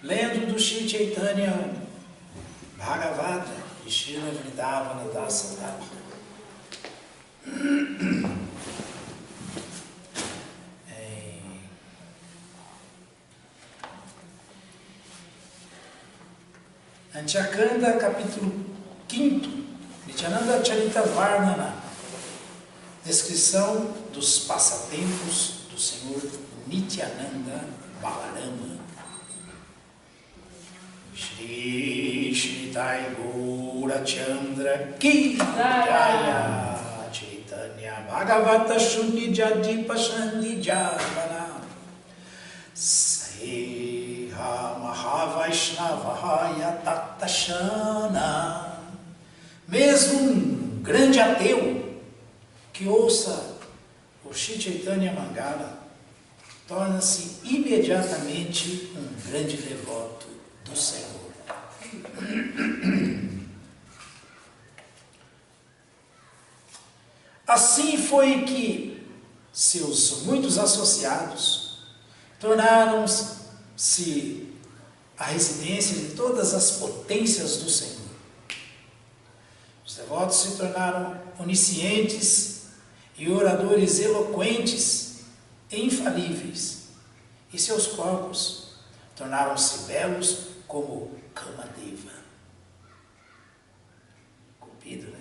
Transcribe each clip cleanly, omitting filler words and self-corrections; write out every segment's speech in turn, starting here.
lendo do Shri Chaitanya Bhagavata e Srila Vrindavana Dasa Thakur. Antyakanda, capítulo 5, Nityananda Charitavarnana, descrição dos passatempos do Senhor Nityananda Balarama. Shri Shritai Gaura Chandra Ki Jaya Chaitanya Bhagavata Shuni Jadi Pashani Javana Seha Mahavaishnavahaya Tattashana. Mesmo um grande ateu que ouça o Shri Chaitanya Mangala torna-se imediatamente um grande devoto do Senhor. Assim foi que seus muitos associados tornaram-se a residência de todas as potências do Senhor. Os devotos se tornaram oniscientes e oradores eloquentes e infalíveis, e seus corpos tornaram-se belos como Kamadeva. Cupido, né?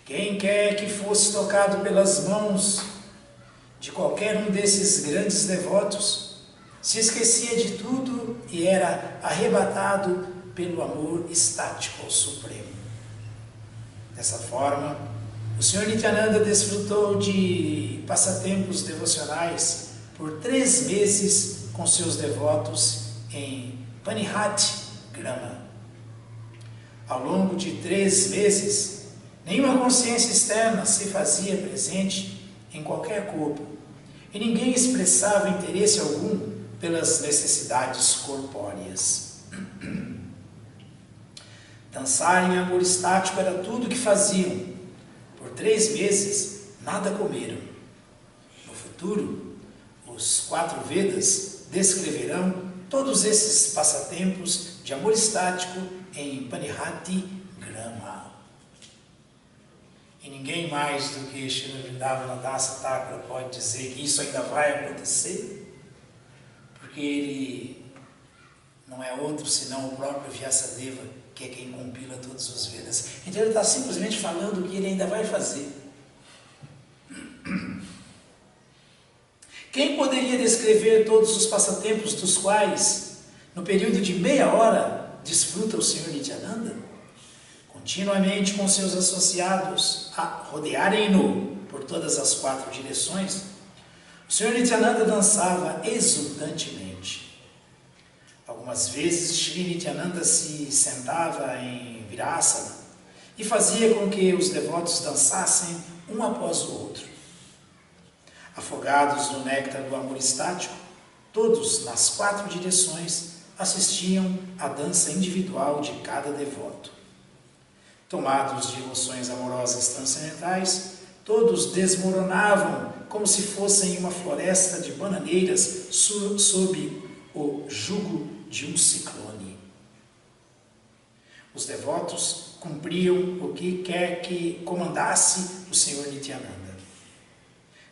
Quem quer que fosse tocado pelas mãos de qualquer um desses grandes devotos se esquecia de tudo e era arrebatado pelo amor estático ao Supremo. Dessa forma, o Senhor Nityananda desfrutou de passatempos devocionais por 3 meses com seus devotos em Panihati Grama. Ao longo de 3 meses, nenhuma consciência externa se fazia presente em qualquer corpo e ninguém expressava interesse algum pelas necessidades corpóreas. Dançar em amor estático era tudo o que faziam. Por 3 meses, nada comeram. No futuro, os 4 Vedas descreverão todos esses passatempos de amor estático em Panihati Grama. E ninguém mais do que Srila Vrindavana Dasa Thakur pode dizer que isso ainda vai acontecer, porque ele não é outro senão o próprio Vyasadeva, que é quem compila todos os Vedas. Então ele está simplesmente falando o que ele ainda vai fazer. Quem poderia descrever todos os passatempos dos quais, no período de meia hora, desfruta o Senhor Nityananda? Continuamente com seus associados a rodearem-no por todas as 4 direções, o Senhor Nityananda dançava exultantemente. Algumas vezes Shri Nityananda se sentava em Virasana e fazia com que os devotos dançassem um após o outro. Afogados no néctar do amor estático, todos nas 4 direções assistiam à dança individual de cada devoto. Tomados de emoções amorosas transcendentais, todos desmoronavam como se fossem uma floresta de bananeiras sob o jugo de um ciclone. Os devotos cumpriam o que quer que comandasse o Senhor Nityananda.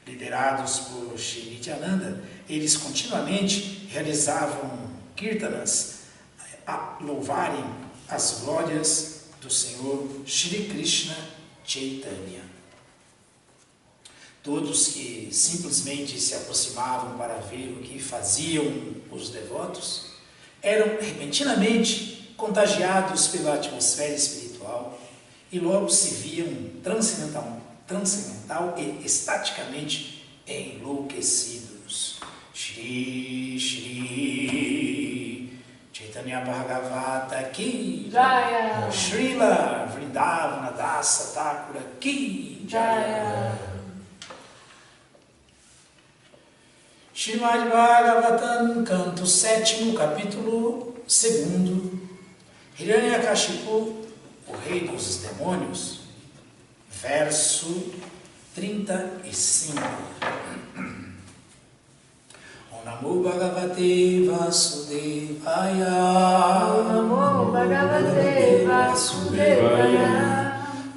Liderados por Shri Nityananda, eles continuamente realizavam kirtanas a louvarem as glórias do Senhor Shri Krishna Chaitanya. Todos que simplesmente se aproximavam para ver o que faziam os devotos eram repentinamente contagiados pela atmosfera espiritual e logo se viam transcendental e estaticamente enlouquecidos. Shri Shri Chaitanya Bhagavata Ki Jaya, Srila Vrindavana Dasa Thakur Ki Jaya. Srimad Bhagavatam, canto 7º, capítulo 2. Hiranyakashipu, o rei dos demônios, verso 35. Namo Bhagavate Vasudevaya. Om Namo Bhagavate Vasudevaya.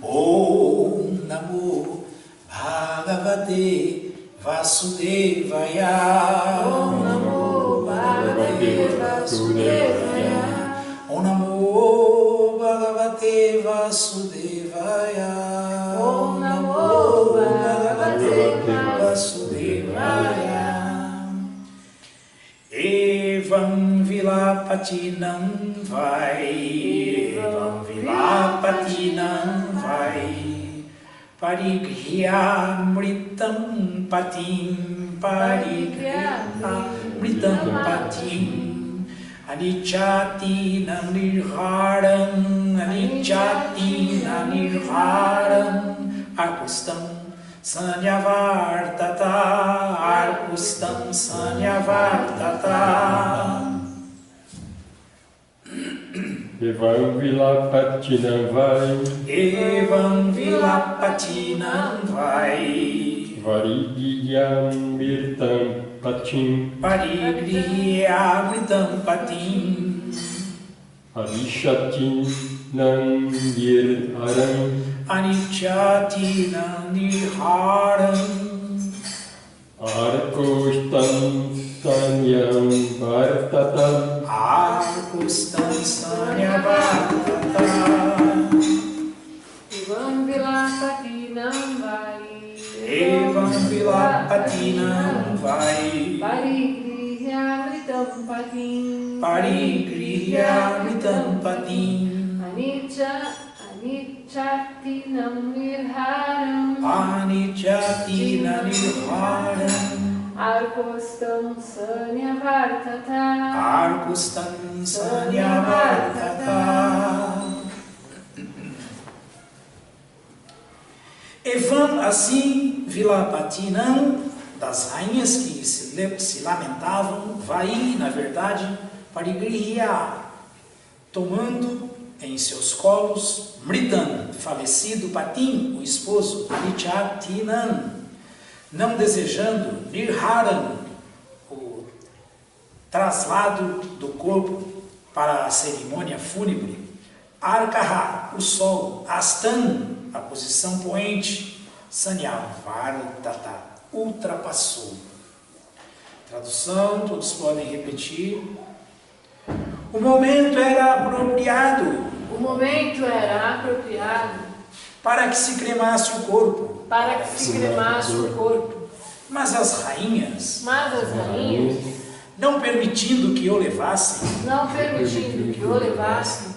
Om Namo Bhagavate Vasudevaya. Om Namo Bhagavate Vasudevaya. Om Namo Bhagavate Vasudevaya. Om Namo Bhagavate Vasudevaya. Evam Vilapatinam vai, Evam Vilapatinam vai, Parigrhyamritam patim, Parigrhyamritam patim, Anicchatinam nirharam, Anicchatinam nirharam, Arkustam Sanyavartata, Arkustam Sanyavartata. Evam Vilapatinam vai, Evam Vilapatinam vai, Parigrhyamritam patim, Parigrhyamritam patim, Anicchatinam nirharam, Anicchatinam nirharam, Arkustam Sanyavartata, Arkustam Sanyavartata. Evam Vilapatinam vai, Evam Vilapatinam vai, Parigrhyamritam patim, Parigrhyamritam patim, Anicchatinam nirharam, Anicchatinam nirharam, Arkustam Sanyavartata. Arkustam Sanyavartata. Evam, assim, Vilapatinam, das rainhas que se lamentavam, vai, na verdade, Parigrihya, tomando em seus colos Mridam, falecido Patim, o esposo, Anicchatinam, não desejando Nirharam, o traslado do corpo para a cerimônia fúnebre, Arkaha, o sol, Astan, a posição poente, Sanyavartata, ultrapassou. Tradução, todos podem repetir. O momento era apropriado. O momento era apropriado Para que se cremasse o corpo. para que se cremasse o corpo. Mas as rainhas, Mas as rainhas, não permitindo que o levassem, não permitindo que o levassem,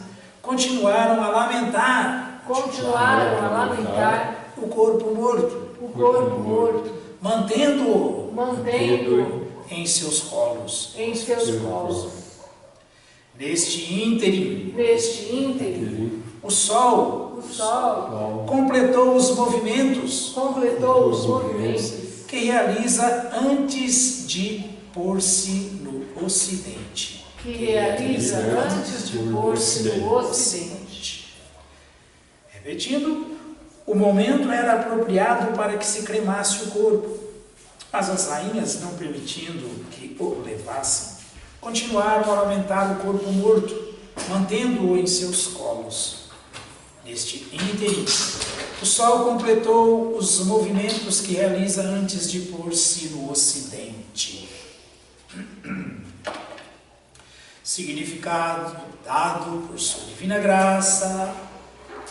continuaram a lamentar continuaram a lamentar o corpo morto, o corpo morto, mantendo-o mantendo-o em seus colos. em seus colos. Neste ínterim, Neste ínterim, o sol o sol completou os movimentos completou os movimentos que realiza antes de pôr-se no ocidente. que realiza antes de pôr-se no ocidente. Repetindo, o momento era apropriado para que se cremasse o corpo, mas as rainhas, não permitindo que o levassem, continuaram a lamentar o corpo morto, mantendo-o em seus colos. Neste ínterim, o sol completou os movimentos que realiza antes de pôr-se no ocidente. Significado dado por sua divina graça,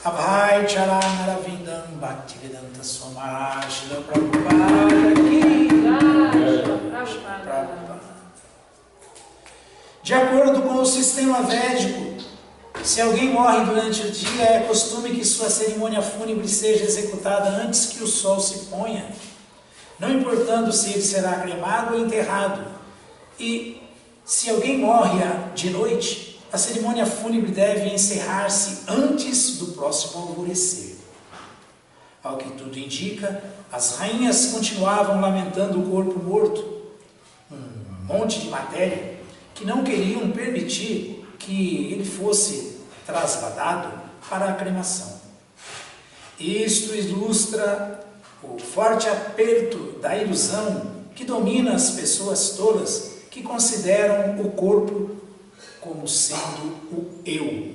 Abhay Charanaravidam Bhaktivedanta Swami Srila Prabhupada Ki. De acordo com o sistema védico, se alguém morre durante o dia, é costume que sua cerimônia fúnebre seja executada antes que o sol se ponha, não importando se ele será cremado ou enterrado. E se alguém morre de noite, a cerimônia fúnebre deve encerrar-se antes do próximo alvorecer. Ao que tudo indica, as rainhas continuavam lamentando o corpo morto, um monte de matéria, que não queriam permitir que ele fosse trasladado para a cremação. Isto ilustra o forte aperto da ilusão que domina as pessoas tolas que consideram o corpo como sendo o eu.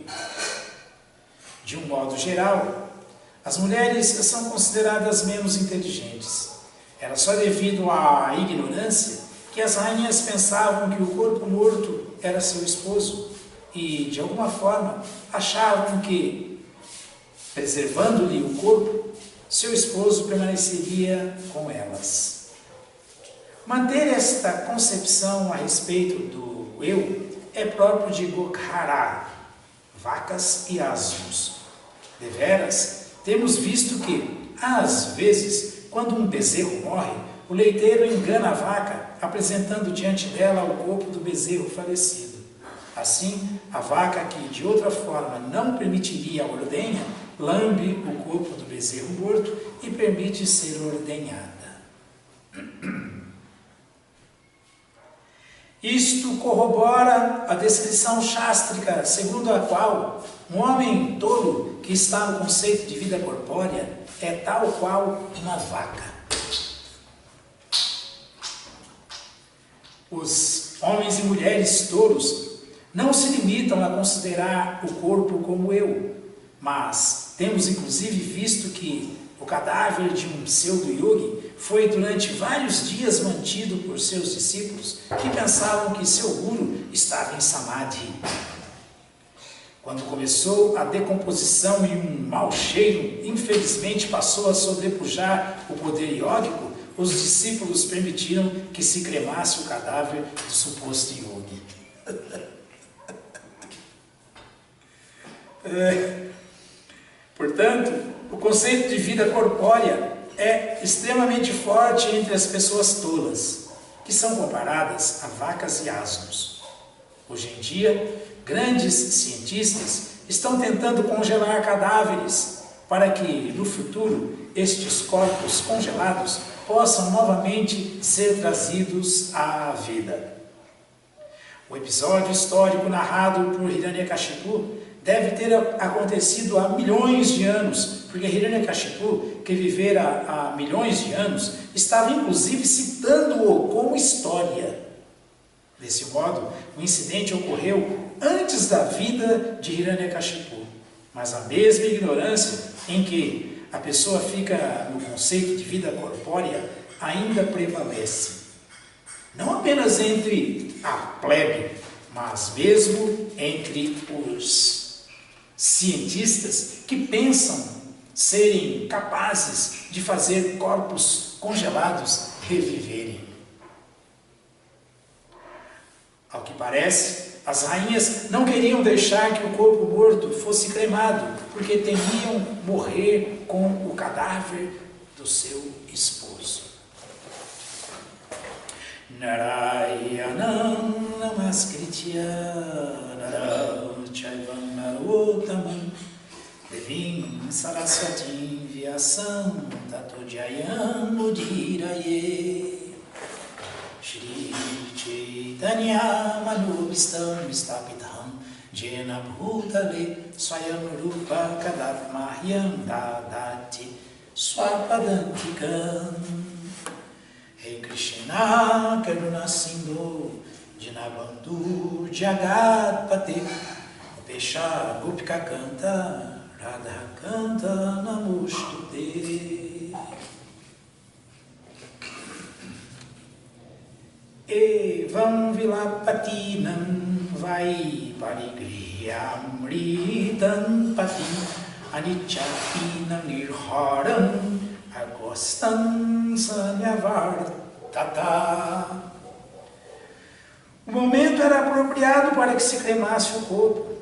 De um modo geral, as mulheres são consideradas menos inteligentes. Era só devido à ignorância que as rainhas pensavam que o corpo morto era seu esposo e, de alguma forma, achavam que, preservando-lhe o corpo, seu esposo permaneceria com elas. Manter esta concepção a respeito do eu é próprio de Gokhara, vacas e asnos. Deveras, temos visto que, às vezes, quando um bezerro morre, o leiteiro engana a vaca, apresentando diante dela o corpo do bezerro falecido. Assim, a vaca que, de outra forma, não permitiria a ordenha, lambe o corpo do bezerro morto e permite ser ordenhada. Isto corrobora a descrição chástrica, segundo a qual um homem tolo que está no conceito de vida corpórea é tal qual uma vaca. Os homens e mulheres tolos não se limitam a considerar o corpo como eu, mas temos inclusive visto que o cadáver de um pseudo-yogi foi durante vários dias mantido por seus discípulos que pensavam que seu guru estava em samadhi. Quando começou a decomposição e um mau cheiro, infelizmente, passou a sobrepujar o poder iógico, os discípulos permitiram que se cremasse o cadáver do suposto yogi. Portanto, o conceito de vida corpórea é extremamente forte entre as pessoas tolas, que são comparadas a vacas e asnos. Hoje em dia, grandes cientistas estão tentando congelar cadáveres para que, no futuro, estes corpos congelados possam novamente ser trazidos à vida. O episódio histórico narrado por Hiranyakashipu deve ter acontecido há milhões de anos, porque Hiranyakashipu, que vivera há milhões de anos, estava inclusive citando-o como história. Desse modo, o incidente ocorreu antes da vida de Hiranyakashipu, mas a mesma ignorância em que a pessoa fica no conceito de vida corpórea ainda prevalece. Não apenas entre a plebe, mas mesmo entre os cientistas que pensam serem capazes de fazer corpos congelados reviverem. Ao que parece, as rainhas não queriam deixar que o corpo morto fosse cremado, porque temiam morrer com o cadáver do seu esposo. Narayanam namaskritya naram chaivam narottamam devim saraswatim vyasam tato jayam mudiraye Shri Chaitanya Manubhistam Vistapitham Jena Bhutale Swayam Rupa Kadatmahyam Dadati Swapadantikam Hey Krishna Karuna Sindhu Dinabandhu Jagatpate Upesha Gopika Canta Radha Canta Namostute. Evam vilapatinam vai parigriyamritam patim anichapinam nirharam agostam sanyavartata. O momento era apropriado para que se cremasse o corpo,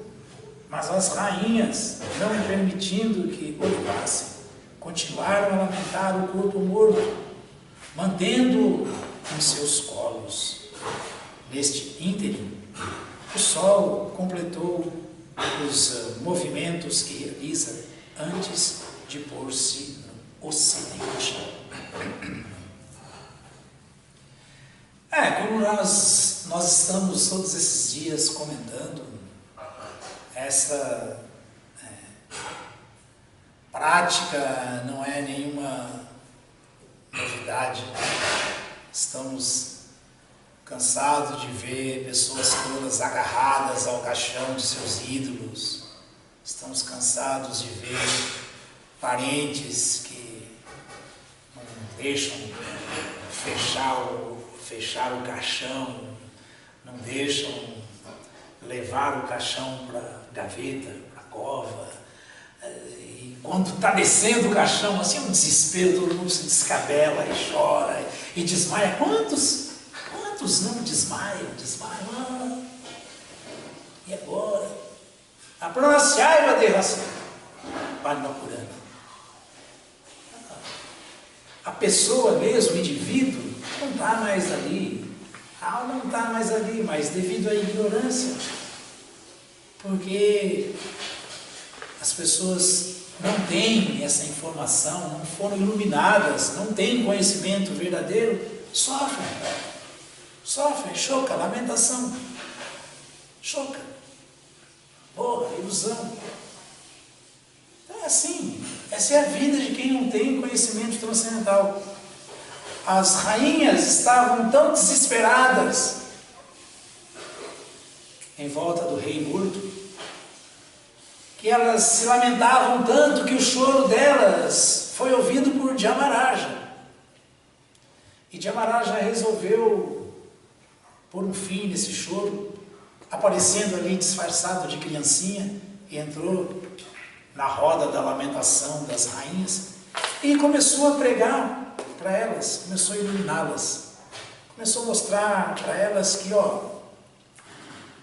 mas as rainhas, não permitindo que o levassem, continuaram a lamentar o corpo morto, mantendo-o em seus colos. Neste ínterim, o sol completou os movimentos que realiza antes de pôr-se no ocidente. Como nós estamos todos esses dias comentando, essa prática não é nenhuma novidade. Estamos cansados de ver pessoas todas agarradas ao caixão de seus ídolos. Estamos cansados de ver parentes que não deixam fechar o caixão, não deixam levar o caixão para a gaveta, para a cova. E quando está descendo o caixão, assim é um desespero, todo mundo se descabela e chora e desmaia. Quantos não desmaiam? E agora? A pronunciai de raça. A pessoa mesmo, o indivíduo, não está mais ali. A alma não está mais ali, mas devido à ignorância. Porque as pessoas não têm essa informação, não foram iluminadas, não têm conhecimento verdadeiro, sofrem, choca, lamentação, choca, porra, ilusão. Então é assim, essa é a vida de quem não tem conhecimento transcendental. As rainhas estavam tão desesperadas em volta do rei morto, que elas se lamentavam tanto que o choro delas foi ouvido por Dhyamaraja. E Dhyamaraja resolveu pôr um fim nesse choro, aparecendo ali disfarçado de criancinha, e entrou na roda da lamentação das rainhas e começou a pregar para elas, começou a iluminá-las, começou a mostrar para elas que,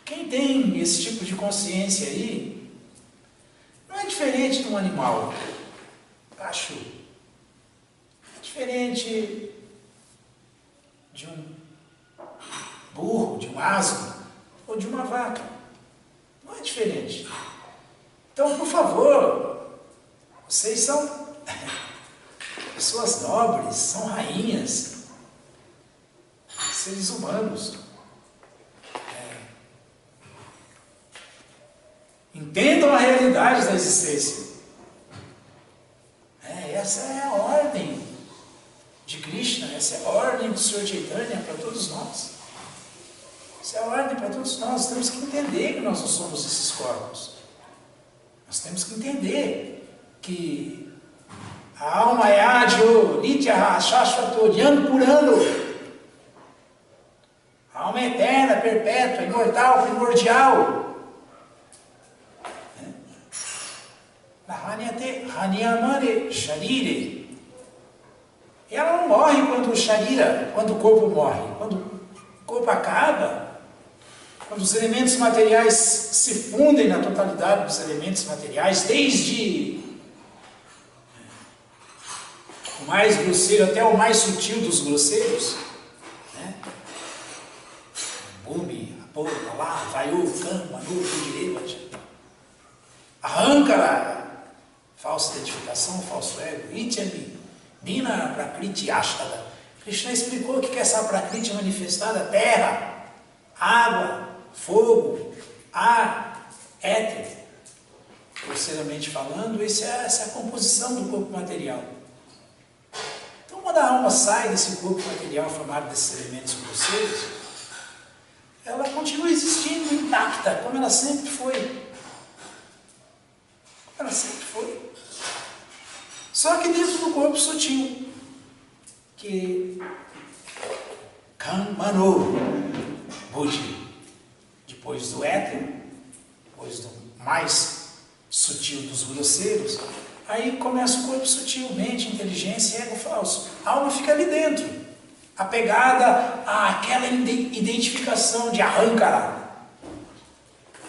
quem tem esse tipo de consciência aí, não é diferente de um animal, acho. É diferente de um burro, de um asno ou de uma vaca. Não é diferente. Então, por favor, vocês são pessoas nobres, são rainhas, seres humanos. Entendam a realidade da existência. Essa é a ordem de Krishna, essa é a ordem do Senhor Chaitanya para todos nós. Essa é a ordem para todos nós. Nós temos que entender que nós não somos esses corpos. Nós temos que entender que a alma é Adyo, Nitya, Shashvato, Purano. A alma é eterna, perpétua, imortal, primordial. Hanyamane Sharire. E ela não morre quando o corpo morre. Quando o corpo acaba, quando os elementos materiais se fundem na totalidade dos elementos materiais, desde o mais grosseiro até o mais sutil dos grosseiros, Bhumi, Apo, Alá, Vayu, Kam, Manu, Pudhireva, Ahankara, falsa identificação, falso ego, Ityami, Bina Prakriti Ashtada. Krishna explicou que essa Prakriti manifestada, terra, água, fogo, ar, éter. Grosseiramente falando, essa é a composição do corpo material. Então, quando a alma sai desse corpo material formado desses elementos grosseiros, ela continua existindo intacta, como ela sempre foi. Ela sempre foi. Só que dentro do corpo sutil, que Kamano Buddhi, depois do éter, depois do mais sutil dos grosseiros, aí começa o corpo sutil, mente, inteligência, ego falso. A alma fica ali dentro, apegada àquela identificação de Ahankara,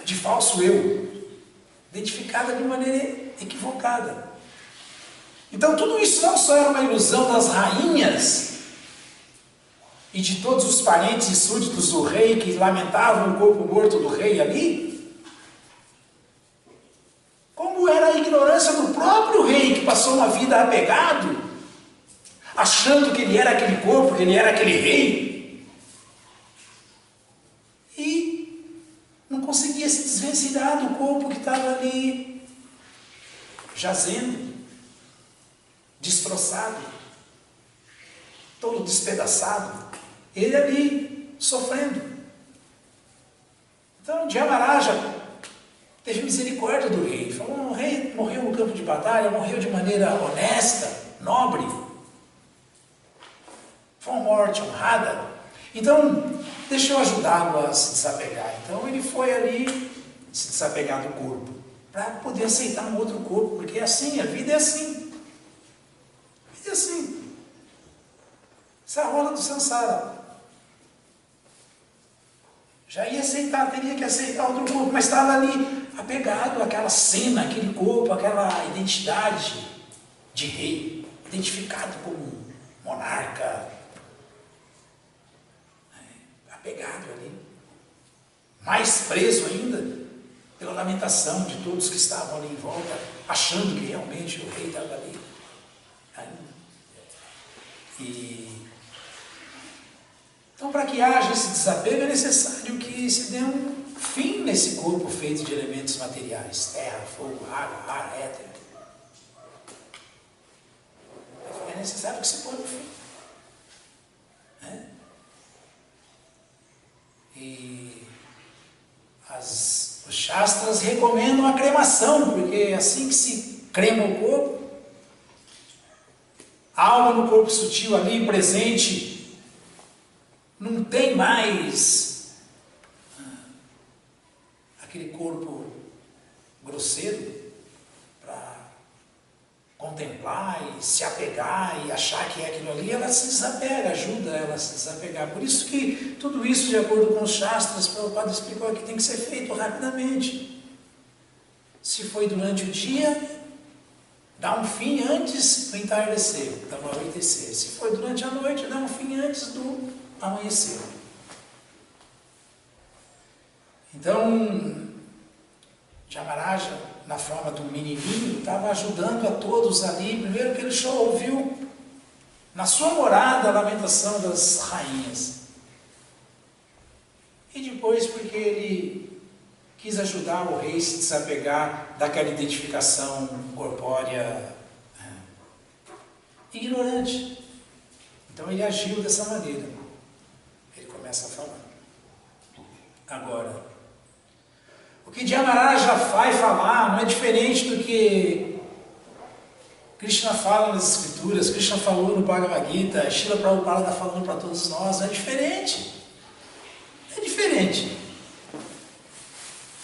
de falso eu, identificada de maneira equivocada. Então tudo isso não só era uma ilusão das rainhas e de todos os parentes e súditos do rei que lamentavam o corpo morto do rei ali, como era a ignorância do próprio rei que passou uma vida apegado, achando que ele era aquele corpo, que ele era aquele rei, e não conseguia se desvencilhar do corpo que estava ali jazendo, destroçado. todo despedaçado, ele ali sofrendo. Então Dhyamaraja teve misericórdia do rei, falou: o rei morreu no campo de batalha, morreu de maneira honesta, nobre, foi uma morte honrada, então deixa eu ajudá-lo a se desapegar. Então ele foi ali se desapegar do corpo, para poder aceitar um outro corpo, porque é assim, a vida é assim. A vida é assim. Essa é a roda do Sansara. Já ia aceitar, teria que aceitar outro corpo, mas estava ali apegado àquela cena, aquele corpo, aquela identidade de rei, identificado como monarca, apegado ali, mais preso ainda pela lamentação de todos que estavam ali em volta, achando que realmente o rei estava ali. Então, para que haja esse desapego, é necessário que se dê um fim nesse corpo feito de elementos materiais: terra, fogo, água, ar, éter. É necessário que se ponha um fim. E os Shastras recomendam a cremação, porque assim que se crema o corpo, a alma no corpo sutil ali presente não tem mais aquele corpo grosseiro para contemplar e se apegar e achar que é aquilo ali. Ela se desapega, ajuda ela a se desapegar. Por isso que tudo isso, de acordo com os Shastras, o Prabhupada explicou que tem que ser feito rapidamente. Se foi durante o dia, dá um fim antes do entardecer, do anoitecer. Se foi durante a noite, dá um fim antes do amanhecer. Então, Dhyamaraja, na forma do menininho, estava ajudando a todos ali. Primeiro que ele só ouviu na sua morada a lamentação das rainhas. E depois porque ele quis ajudar o rei a se desapegar daquela identificação corpórea ignorante. Então ele agiu dessa maneira. Ele começa a falar. Agora, o que Dhyamaraja vai falar não é diferente do que Krishna fala nas Escrituras, Krishna falou no Bhagavad Gita, Srila Prabhupada está falando para todos nós. É diferente. É diferente.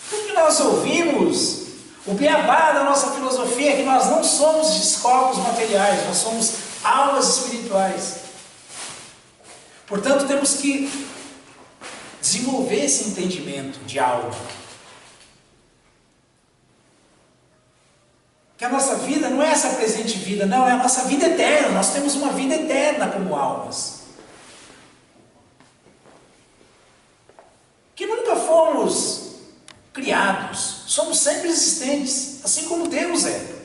Tudo que nós ouvimos, o beabá da nossa filosofia é que nós não somos corpos materiais, nós somos almas espirituais. Portanto, temos que desenvolver esse entendimento de alma. Que a nossa vida não é essa presente vida, não, é a nossa vida eterna. Nós temos uma vida eterna como almas. Que nunca fomos criados, somos sempre existentes, assim como Deus é.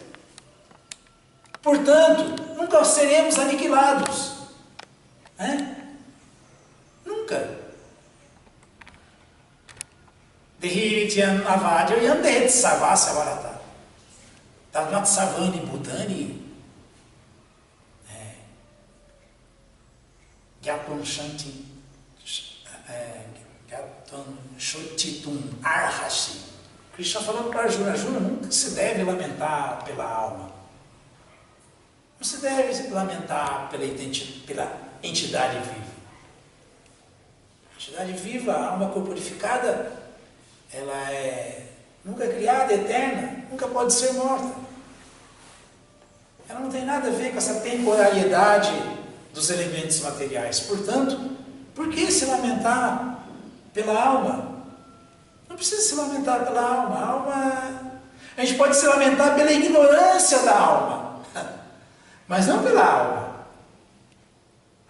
Portanto, nunca seremos aniquilados. Nunca. Dehirityan avadya yandet sarvasya varata. Tamat Savani Bhutani Gyatun Shanti Gyatun Shotitum Arhashi. Krishna falando para Arjuna: Arjuna, nunca se deve lamentar pela alma. Não se deve lamentar pela entidade viva. A entidade viva, a alma corporificada, ela é nunca criada, eterna, nunca pode ser morta. Ela não tem nada a ver com essa temporariedade dos elementos materiais. Portanto, por que se lamentar pela alma? Não precisa se lamentar pela alma. A gente pode se lamentar pela ignorância da alma, mas não pela alma.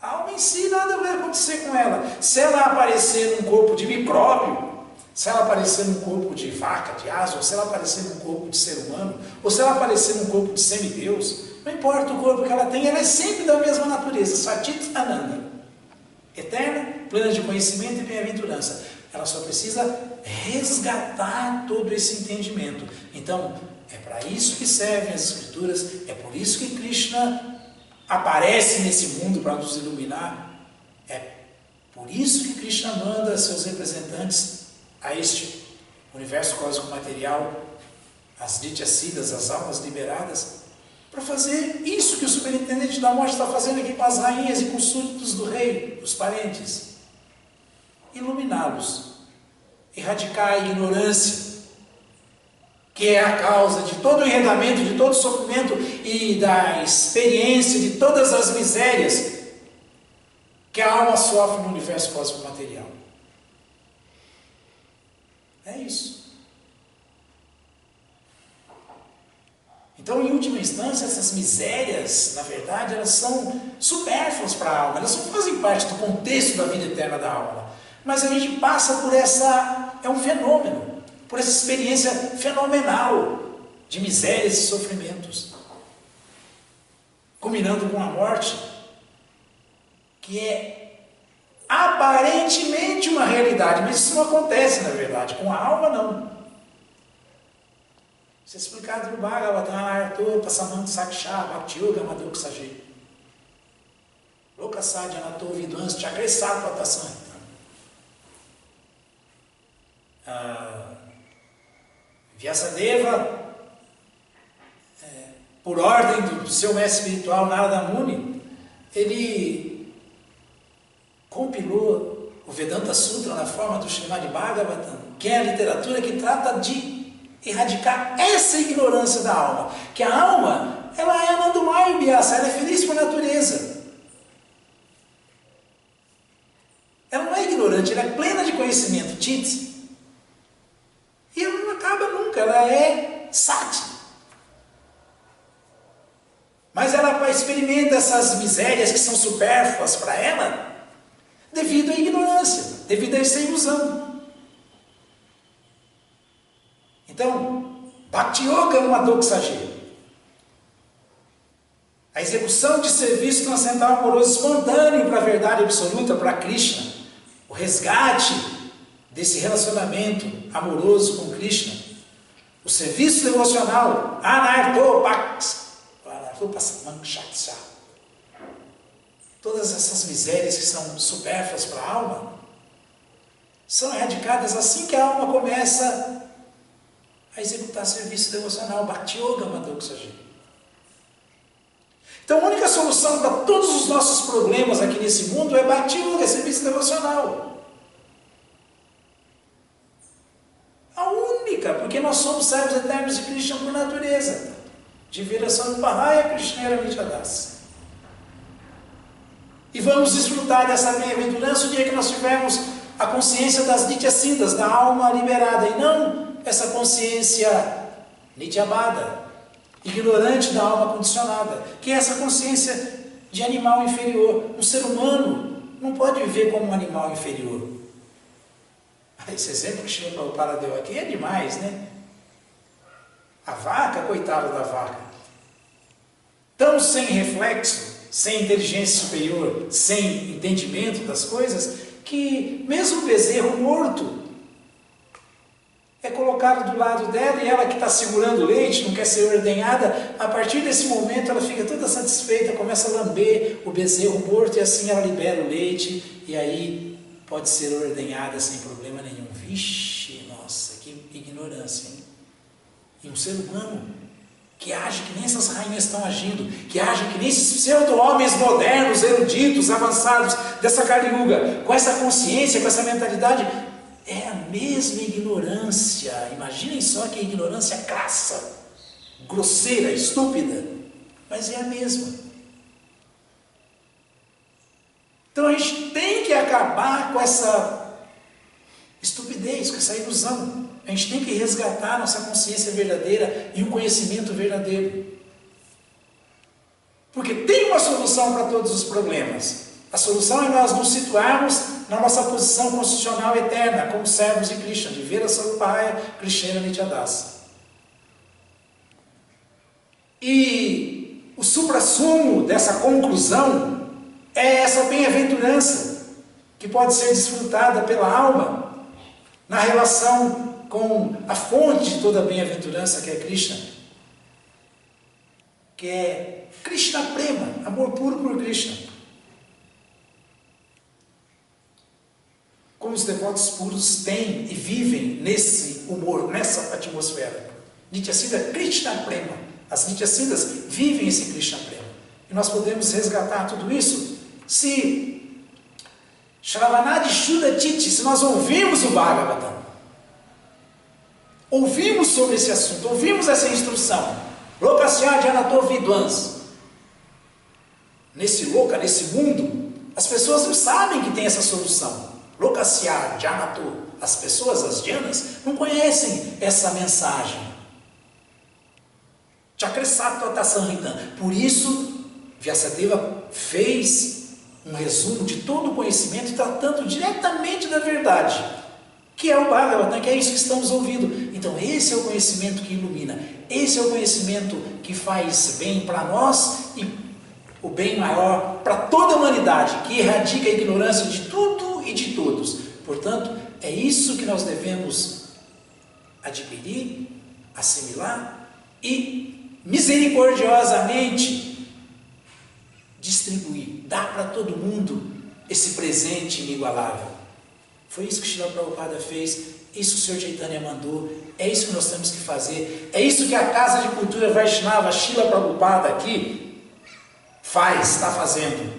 A alma em si, nada vai acontecer com ela. Se ela aparecer num corpo de micróbio, se ela aparecer num corpo de vaca, de asa, ou se ela aparecer num corpo de ser humano, ou se ela aparecer num corpo de semideus, não importa o corpo que ela tem, ela é sempre da mesma natureza, Satit Ananda, eterna, plena de conhecimento e bem-aventurança. Ela só precisa resgatar todo esse entendimento. Então, é para isso que servem as Escrituras, é por isso que Krishna aparece nesse mundo para nos iluminar. É por isso que Krishna manda seus representantes a este universo cósmico material, as Nityasiddhas, as almas liberadas, para fazer isso que o superintendente da morte está fazendo aqui com as rainhas e com os súditos do rei, os parentes. Iluminá-los, erradicar a ignorância, que é a causa de todo o enredamento, de todo o sofrimento e da experiência de todas as misérias que a alma sofre no universo cósmico material. É isso. Então, em última instância, essas misérias, na verdade, elas são supérfluas para a alma, elas não fazem parte do contexto da vida eterna da alma. Mas a gente passa por é um fenômeno, por essa experiência fenomenal de misérias e sofrimentos, culminando com a morte, que é aparentemente uma realidade, mas isso não acontece, na verdade, com a alma não. Isso é explicado no Bhagavatam, Arto, Passamant Saksha, Bhakti Yoga, Madhuk Saji. Lokasadya, Anato, Vidvans, Chakresa, Patasan. Vyasadeva, por ordem do seu mestre espiritual, Narada Muni, ele compilou o Vedanta Sutra na forma do Srimad Bhagavatam, que é a literatura que trata de erradicar essa ignorância da alma, que a alma, ela é Anandamaya Vyasa, ela é feliz por natureza. Ela não é ignorante, ela é plena de conhecimento, Chit. E ela não acaba nunca, ela é Sati. Mas ela experimenta essas misérias que são supérfluas para ela, devido à ignorância, devido a essa ilusão. Então, Bhakti Yoga Madhuk Saji, a execução de serviço transcendental amoroso espontâneo para a verdade absoluta, para Krishna, o resgate desse relacionamento amoroso com Krishna, o serviço devocional, todas essas misérias que são supérfluas para a alma, são erradicadas assim que a alma começa a executar serviço devocional, Bhakti Yoga Madhuk Saji. Então a única solução para todos os nossos problemas aqui nesse mundo é Bhakti Yoga, é serviço devocional. A única, porque nós somos servos eternos de Krishna por natureza. De Viração do Parraya, Krishna Nityadasa. E vamos desfrutar dessa bem-aventurança o dia que nós tivermos a consciência das Nityasiddhas, da alma liberada, e não essa consciência nityabada, ignorante da alma condicionada, que é essa consciência de animal inferior. Um ser humano não pode viver como um animal inferior. Esse exemplo que Srila Prabhupada deu aqui é demais, né? A vaca, coitada da vaca, tão sem reflexo, sem inteligência superior, sem entendimento das coisas, que mesmo o bezerro morto é colocado do lado dela, e ela que está segurando o leite, não quer ser ordenhada, a partir desse momento ela fica toda satisfeita, começa a lamber o bezerro morto, e assim ela libera o leite, e aí pode ser ordenhada sem problema nenhum. Vixe, nossa, que ignorância, hein? E um ser humano que age que nem essas rainhas estão agindo, que age que nem esses pseudo-homens modernos, eruditos, avançados dessa Kali Yuga, com essa consciência, com essa mentalidade, é a mesma ignorância. Imaginem só que ignorância crassa, grosseira, estúpida, mas é a mesma. Então a gente tem que acabar com essa estupidez, com essa ilusão. A gente tem que resgatar a nossa consciência verdadeira e o conhecimento verdadeiro. Porque tem uma solução para todos os problemas. A solução é nós nos situarmos na nossa posição constitucional eterna, como servos de Krishna, de Viração do Parraya, Krishna Nityadasa. E o suprassumo dessa conclusão é essa bem-aventurança, que pode ser desfrutada pela alma na relação com a fonte de toda a bem-aventurança, que é Krishna, que é Krishna Prema, amor puro por Krishna. Como os devotos puros têm e vivem nesse humor, nessa atmosfera. Nityasiddha Krishna Prema. As Nityasiddhas vivem esse Krishna Prema. E nós podemos resgatar tudo isso se Shravanadi Shuddha Chitti, se nós ouvirmos o Bhagavatam, ouvimos sobre esse assunto, ouvimos essa instrução. Lokasya Janato Vidvans. Nesse loka, nesse mundo, as pessoas não sabem que tem essa solução. Lokasya Janato. As pessoas, as jnanas, não conhecem essa mensagem. Chakresattva Samhita. Por isso, Vyasadeva fez um resumo de todo o conhecimento, tratando diretamente da verdade, que é o Bhagavatam, que é isso que estamos ouvindo. Então esse é o conhecimento que ilumina, esse é o conhecimento que faz bem para nós e o bem maior para toda a humanidade, que erradica a ignorância de tudo e de todos. Portanto, é isso que nós devemos adquirir, assimilar e misericordiosamente distribuir, dar para todo mundo esse presente inigualável. Foi isso que Srila Prabhupada fez, isso que o Sr. Chaitanya mandou, é isso que nós temos que fazer, é isso que a Casa de Cultura Vaishnava, Srila Prabhupada aqui, está fazendo,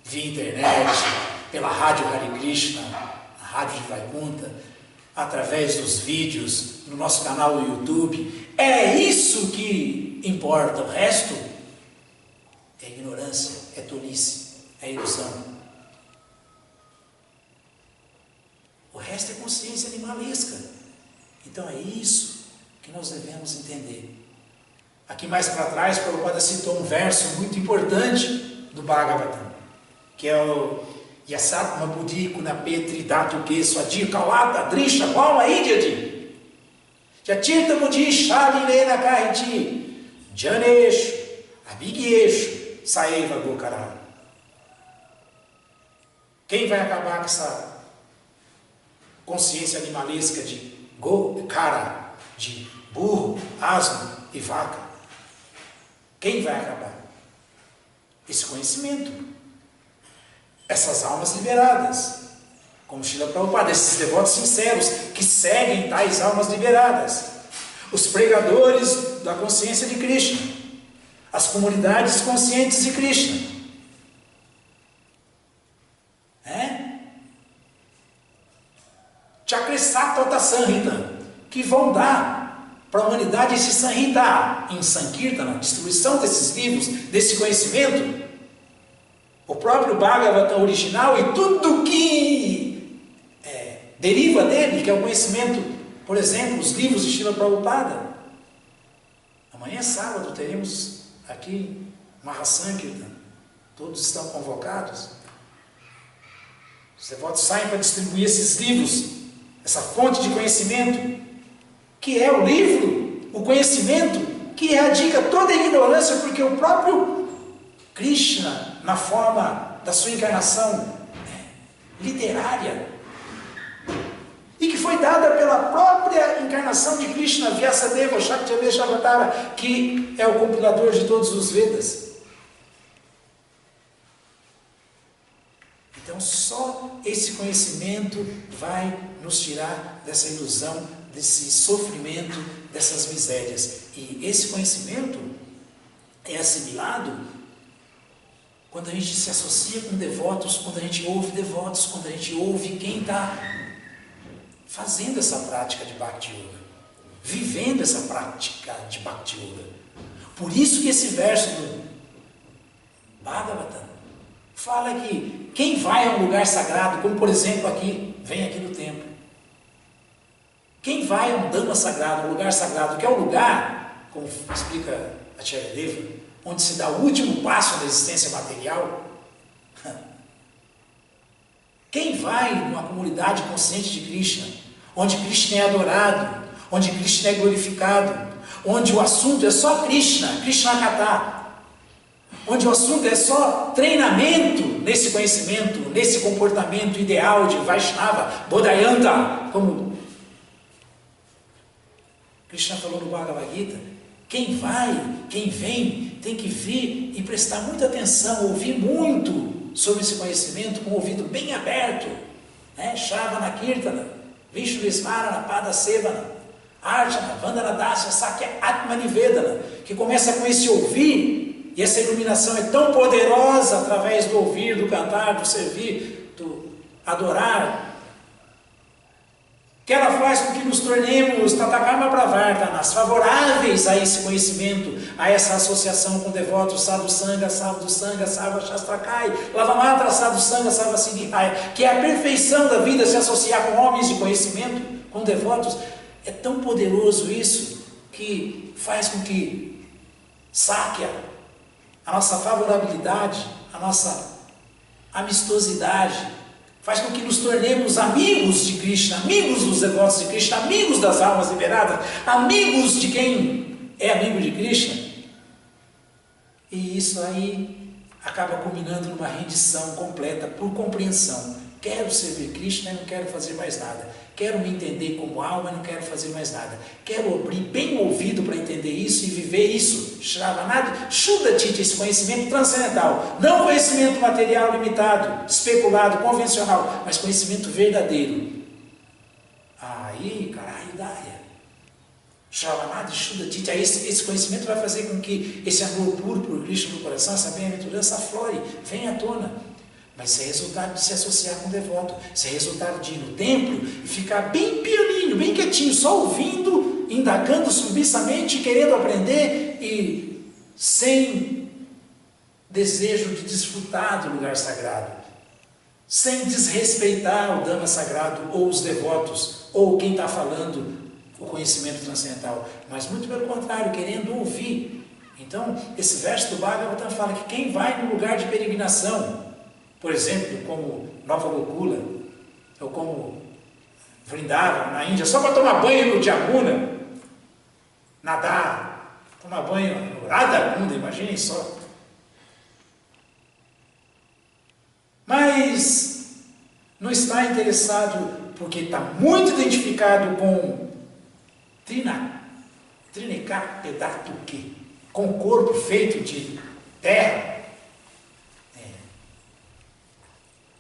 via internet, pela Rádio Hare Krishna, a Rádio de Vaikuntha, através dos vídeos, no nosso canal no YouTube. É isso que importa, o resto é ignorância, é tolice, é ilusão. O resto é consciência animalesca. Então é isso que nós devemos entender. Aqui mais para trás, Prabhupada citou um verso muito importante do Bhagavatam, que é o Yasatma Buddhi Kunapetri Dhatu Ke Swadir Kalata Drisha Bhava Idyadi Jatirta Buddhi Shalinena Kahiti Janeshu Abhigyeshu Saeva Gokara. Quem vai acabar com essa consciência animalesca de Gokara, de burro, asno e vaca? Quem vai acabar? Esse conhecimento. Essas almas liberadas. Como Srila Prabhupada, esses devotos sinceros que seguem tais almas liberadas. Os pregadores da consciência de Krishna. As comunidades conscientes de Krishna. Chakresattva Samhita, que vão dar para a humanidade esse Samhita em Sankirtana, distribuição desses livros, desse conhecimento, o próprio Bhagavatam original e tudo que deriva dele, que é o conhecimento, por exemplo, os livros de Srila Prabhupada. Amanhã sábado teremos aqui Mahasankirtana, todos estão convocados. Os devotos saem para distribuir esses livros, essa fonte de conhecimento, que é o livro, o conhecimento que erradica toda a ignorância, porque o próprio Krishna, na forma da sua encarnação literária, e que foi dada pela própria encarnação de Krishna, Vyasadeva Shaktyavesha Avatara, que é o compilador de todos os Vedas. Então só esse conhecimento vai nos tirar dessa ilusão, desse sofrimento, dessas misérias. E esse conhecimento é assimilado quando a gente se associa com devotos, quando a gente ouve devotos, quando a gente ouve quem está fazendo essa prática de Bhakti Yoga, vivendo essa prática de Bhakti Yoga. Por isso que esse verso do Bhagavatam fala que quem vai a um lugar sagrado, como por exemplo aqui, vem aqui no templo. Quem vai a um Dhamma sagrado, um lugar sagrado, que é o lugar, como explica Acharya Deva, onde se dá o último passo da existência material. Quem vai numa comunidade consciente de Krishna, onde Krishna é adorado, onde Krishna é glorificado, onde o assunto é só Krishna, Krishna Katha, onde o assunto é só treinamento nesse conhecimento, nesse comportamento ideal de Vaishnava, Bodhayanta, como Krishna falou no Bhagavad Gita, Quem vai, quem vem, tem que vir e prestar muita atenção, ouvir muito sobre esse conhecimento com o ouvido bem aberto. Shravana Kirtana, Vishnu Vismarana Pada Sevana, Arjana, Vandana Dasya, Sakya Atmani Vedana, que começa com esse ouvir, e essa iluminação é tão poderosa através do ouvir, do cantar, do servir, do adorar, que ela faz com que nos tornemos Tathagama Pravartanas, favoráveis a esse conhecimento, a essa associação com devotos Sadhu Sangha, Sarva Shastrakai, Lavamatra Sadhu Sangha, Sarva Siddhihaya, que é a perfeição da vida, se associar com homens de conhecimento, com devotos. É tão poderoso isso, que faz com que Sakya, a nossa favorabilidade, a nossa amistosidade, faz com que nos tornemos amigos de Krishna, amigos dos devotos de Krishna, amigos das almas liberadas, amigos de quem é amigo de Krishna. E isso aí acaba culminando numa rendição completa por compreensão. Quero servir Krishna e não quero fazer mais nada. Quero me entender como alma e não quero fazer mais nada. Quero abrir bem o ouvido para entender isso e viver isso. Shravanadi, Shuddha-Chitta, esse conhecimento transcendental. Não conhecimento material limitado, especulado, convencional, mas conhecimento verdadeiro. Aí, Karahidaya. Shravanadi, Shuddha-Chitta, esse conhecimento vai fazer com que esse amor puro por Krishna no coração, essa bem-aventurança aflore, venha à tona. Mas isso é resultado de se associar com o devoto, isso é resultado de ir no templo e ficar bem pianinho, bem quietinho, só ouvindo, indagando submissamente, querendo aprender e sem desejo de desfrutar do lugar sagrado, sem desrespeitar o Dhamma sagrado ou os devotos, ou quem está falando o conhecimento transcendental, mas muito pelo contrário, querendo ouvir. Então, esse verso do Bhagavatam fala que quem vai no lugar de peregrinação, por exemplo, como Nova Gokula, ou como Vrindavan, na Índia, só para tomar banho no Jamuna, nadar, tomar banho no Radha-Kunda, imaginem só. Mas não está interessado porque está muito identificado com Trineka Pedatuki, com o corpo feito de terra,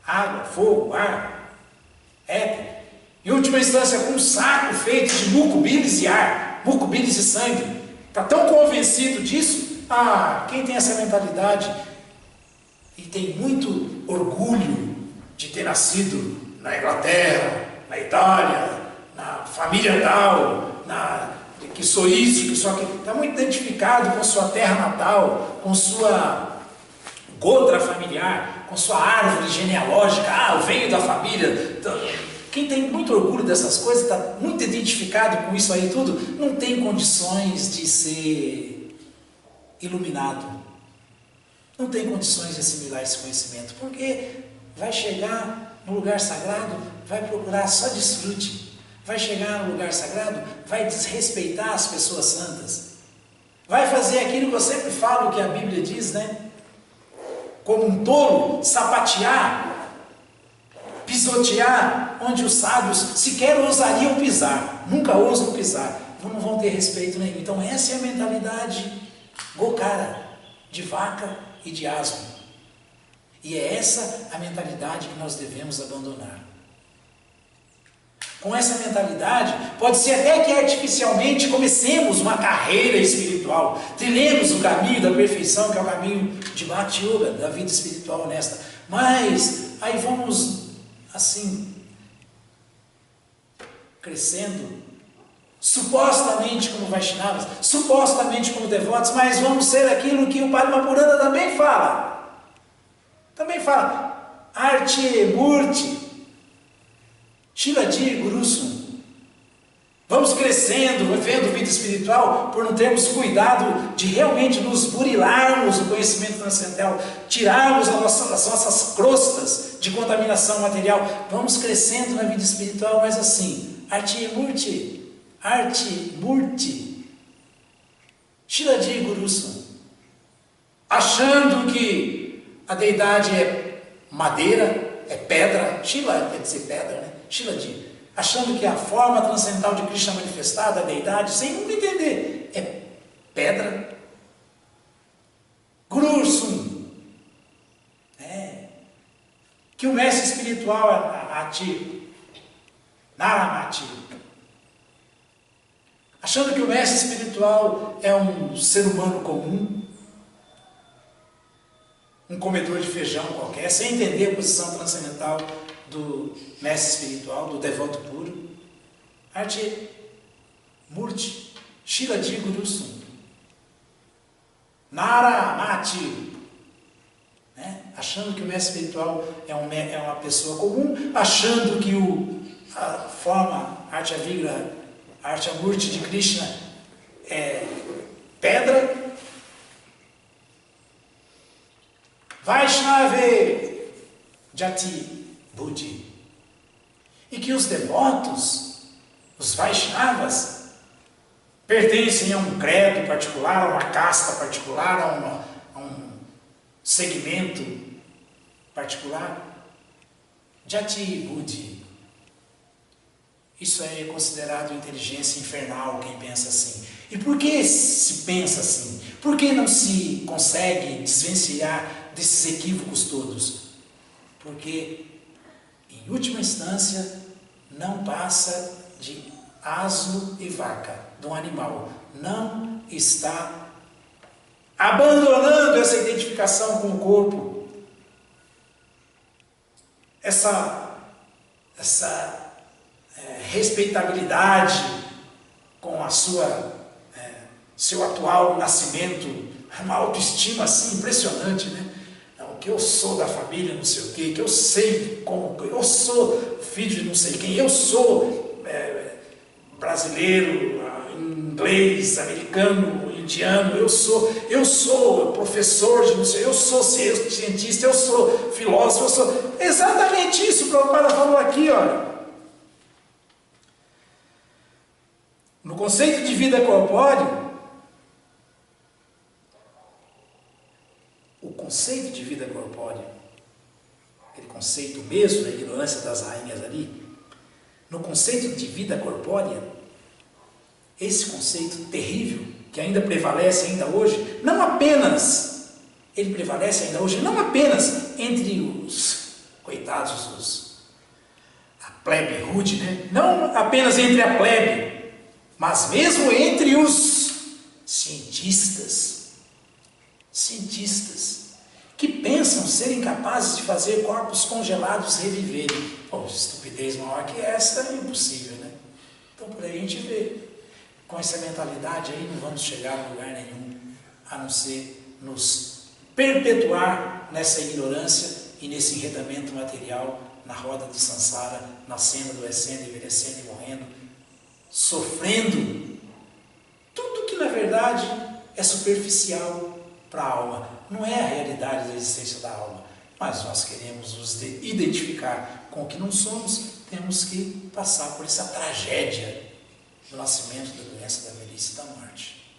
água, fogo, ar, éter. Em última instância, com um saco feito de muco, bilis e ar, muco, bilis e sangue. Está tão convencido disso? Quem tem essa mentalidade e tem muito orgulho de ter nascido na Inglaterra, na Itália, na família tal, que sou isso, que sou aquilo, está muito identificado com sua terra natal, com sua gotra familiar, com sua árvore genealógica, eu venho da família. Então, quem tem muito orgulho dessas coisas, está muito identificado com isso aí tudo, não tem condições de ser iluminado, não tem condições de assimilar esse conhecimento, porque vai chegar no lugar sagrado, vai procurar só desfrute, vai chegar no lugar sagrado, vai desrespeitar as pessoas santas, vai fazer aquilo que eu sempre falo, que a Bíblia diz, como um tolo, sapatear, pisotear, onde os sábios sequer ousariam pisar, nunca ousam pisar, não vão ter respeito nenhum. Então essa é a mentalidade Gokara, de vaca e de asno. E é essa a mentalidade que nós devemos abandonar. Com essa mentalidade, pode ser até que artificialmente comecemos uma carreira espiritual, trilhemos o caminho da perfeição, que é o caminho de Bhakti Yoga, da vida espiritual honesta. Mas aí vamos, assim, crescendo, supostamente como Vaishnavas, supostamente como devotos, mas vamos ser aquilo que o Padma Purana também fala. Também fala, Arti Murti, Shiladi Gurusum. Vamos crescendo, vivendo vida espiritual, por não termos cuidado de realmente nos burilarmos o conhecimento transcendental, tirarmos as nossas crostas de contaminação material. Vamos crescendo na vida espiritual, mas assim, Arti Murti, Shiladi Gurusum, achando que a deidade é madeira, é pedra, Shila quer dizer pedra, Shiladi, achando que a forma transcendental de Krishna manifestada, a deidade, sem nunca entender, é que o mestre espiritual Ati, Naramati, achando que o mestre espiritual é um ser humano comum, um comedor de feijão qualquer, sem entender a posição transcendental do mestre espiritual, do devoto puro. Ati Murti Shiladi Guru Sun Naramati, né? Achando que o mestre espiritual é uma pessoa comum, achando que a forma Artya Vigraha, Artya Murti de Krishna é pedra. Vaishnava Jati Buddhi. E que os devotos, os Vaishnavas, pertencem a um credo particular, a uma casta particular, a um segmento particular. Jati Buddhi. Isso é considerado inteligência infernal, quem pensa assim. E por que se pensa assim? Por que não se consegue desvencilhar desses equívocos todos? Porque, em última instância, não passa de asno e vaca, de um animal. Não está abandonando essa identificação com o corpo, essa respeitabilidade com a seu atual nascimento, uma autoestima assim impressionante, né? O que eu sou da família, não sei o quê, que eu sei como, eu sou filho de não sei quem, eu sou brasileiro, inglês, americano, indiano, eu sou professor de não sei, eu sou cientista, eu sou filósofo, eu sou... Exatamente isso, o Prabhupada falou aqui, olha. No conceito de vida corpórea, o conceito de vida corpórea, aquele conceito mesmo da ignorância das rainhas ali, no conceito de vida corpórea, esse conceito terrível, que ainda prevalece ainda hoje, ele prevalece ainda hoje, não apenas entre os coitados, a plebe rude, né? Não apenas entre a plebe, mas mesmo entre os cientistas, que pensam serem capazes de fazer corpos congelados reviverem. Pô, estupidez maior que essa é impossível, né? Então por aí a gente vê. Com essa mentalidade aí não vamos chegar a lugar nenhum, a não ser nos perpetuar nessa ignorância e nesse enredamento material, na roda do samsara, nascendo, adoecendo, envelhecendo e morrendo, sofrendo tudo que na verdade é superficial para a alma, não é a realidade da existência da alma, mas nós queremos nos identificar com o que não somos, temos que passar por essa tragédia do nascimento, da doença, da velhice e da morte.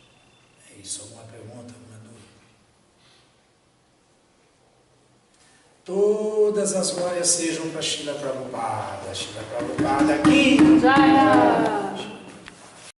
É isso, alguma pergunta, alguma dúvida? Todas as glórias sejam para Srila Prabhupada aqui. Jaya!